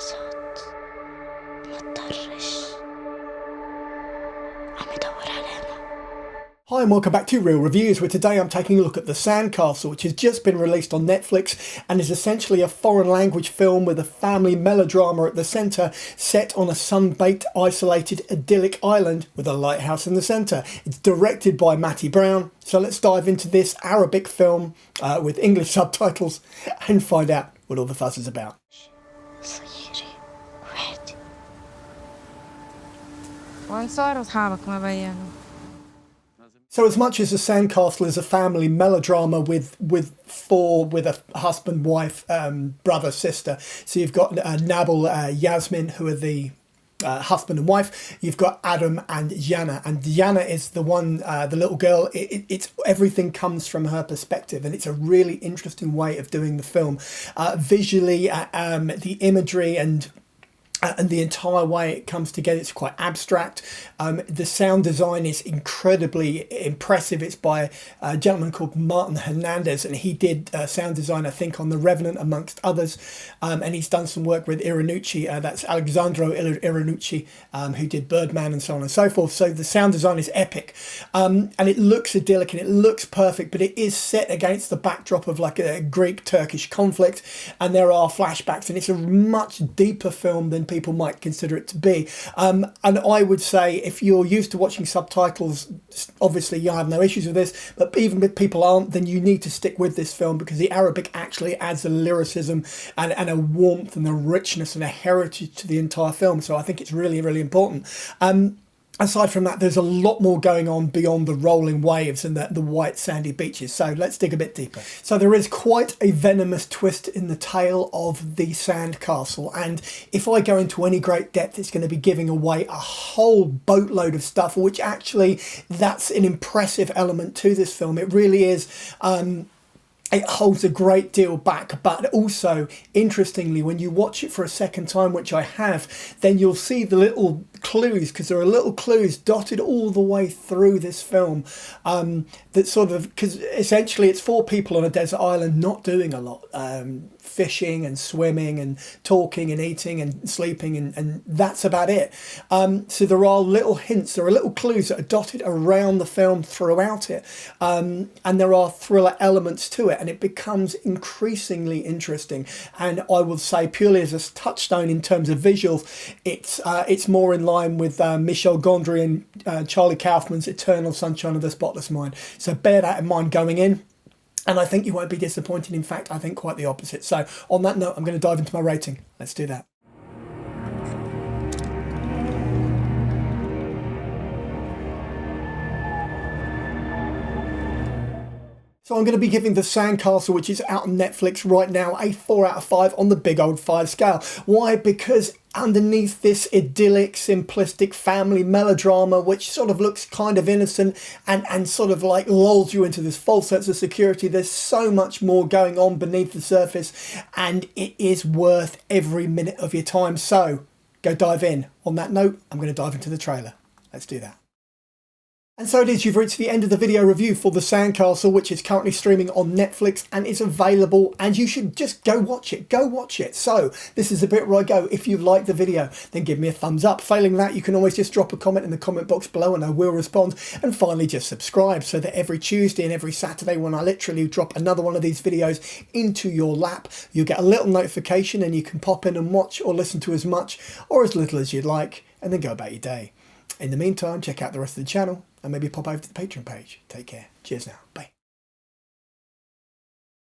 لحظات ما اضطرش عم يدور علينا. Hi and welcome back to Real Reviews, where today I'm taking a look at The Sandcastle, which has just been released on Netflix and is essentially a foreign language film with a family melodrama at the centre, set on a sun-baked, isolated, idyllic island with a lighthouse in the centre. It's directed by Matty Brown, so let's dive into this Arabic film with English subtitles and find out what all the fuss is about. صيري وحدي. وين صاروا أصحابك ما بينوا؟ So as much as The Sandcastle is a family melodrama with a husband, wife, brother, sister. So you've got Nabil, Yasmin, who are the husband and wife. You've got Adam and Yana is the one, the little girl. It's everything comes from her perspective, and it's a really interesting way of doing the film. Visually, the imagery and the entire way it comes together, it's quite abstract. The sound design is incredibly impressive. It's by a gentleman called Martin Hernandez, and he did sound design, I think, on The Revenant, amongst others. And he's done some work with Iannucci, that's Alessandro Iannucci, who did Birdman and so on and so forth. So the sound design is epic. And it looks idyllic and it looks perfect, but it is set against the backdrop of like a Greek-Turkish conflict. And there are flashbacks, and it's a much deeper film than people might consider it to be. And I would say if you're used to watching subtitles, obviously you'll have no issues with this, but even if people aren't, then you need to stick with this film, because the Arabic actually adds a lyricism and a warmth and a richness and a heritage to the entire film. So I think it's really, really important. Aside from that, there's a lot more going on beyond the rolling waves and the white sandy beaches. So let's dig a bit deeper. So there is quite a venomous twist in the tale of The Sandcastle. And if I go into any great depth, it's going to be giving away a whole boatload of stuff, which actually that's an impressive element to this film. It really is. It holds a great deal back, but also, interestingly, when you watch it for a second time, which I have, then you'll see the little clues, because there are little clues dotted all the way through this film, that sort of, because essentially it's four people on a desert island not doing a lot, fishing and swimming and talking and eating and sleeping, and that's about it. So there are little hints, there are little clues that are dotted around the film throughout it, and there are thriller elements to it, and it becomes increasingly interesting. And I will say, purely as a touchstone in terms of visuals, it's more in line with Michel Gondry and Charlie Kaufman's Eternal Sunshine of the Spotless Mind. So bear that in mind going in, and I think you won't be disappointed. In fact, I think quite the opposite. So on that note, I'm going to dive into my rating. Let's do that. So I'm going to be giving The Sandcastle, which is out on Netflix right now, a 4 out of 5 on the big old 5 scale. Why? Because underneath this idyllic, simplistic family melodrama, which sort of looks kind of innocent and sort of like lulls you into this false sense of security, there's so much more going on beneath the surface, and it is worth every minute of your time. So go dive in. On that note, I'm going to dive into the trailer. Let's do that. And so it is, you've reached the end of the video review for The Sandcastle, which is currently streaming on Netflix and is available, and you should just go watch it. So this is the bit where I go, if you've liked the video, then give me a thumbs up. Failing that, you can always just drop a comment in the comment box below and I will respond. And finally, just subscribe, so that every Tuesday and every Saturday, when I literally drop another one of these videos into your lap, you'll get a little notification and you can pop in and watch or listen to as much or as little as you'd like, and then go about your day. In the meantime, check out the rest of the channel and maybe pop over to the Patreon page. Take care. Cheers now. Bye.